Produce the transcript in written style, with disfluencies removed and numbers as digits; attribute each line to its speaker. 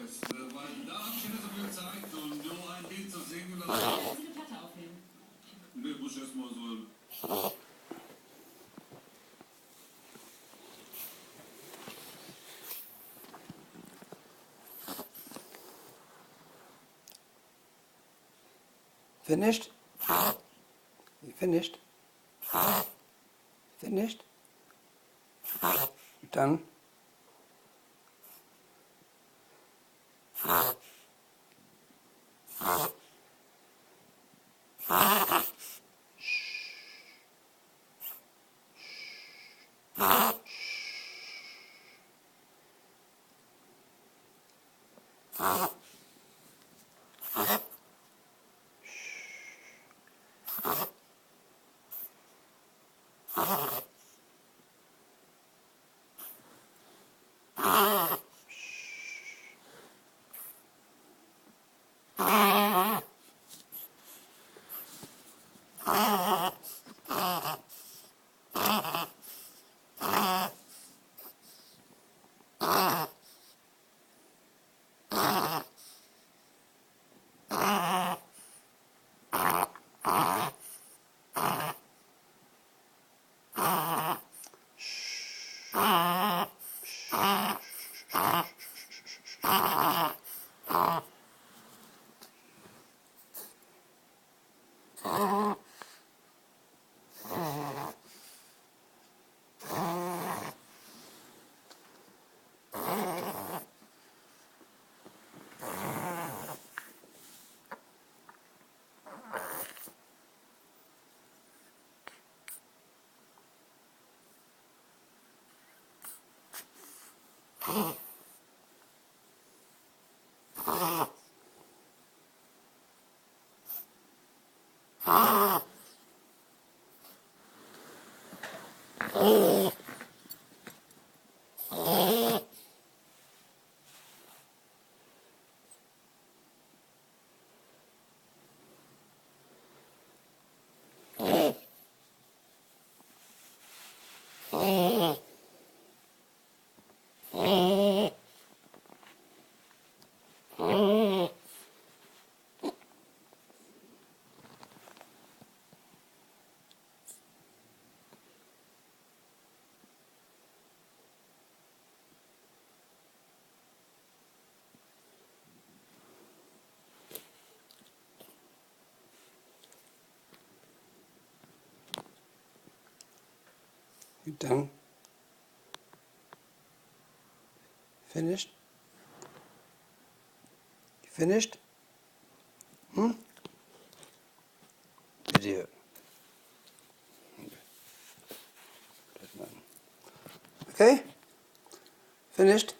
Speaker 1: Weil da habe ich ja so viel Zeit und nur ein Lied zu singen. Dann eine Platte aufnehmen. Nee, muss ich erstmal so.
Speaker 2: Finished? You finished? Finished? You done? You done? Finished? You finished? Video. Okay? Finished?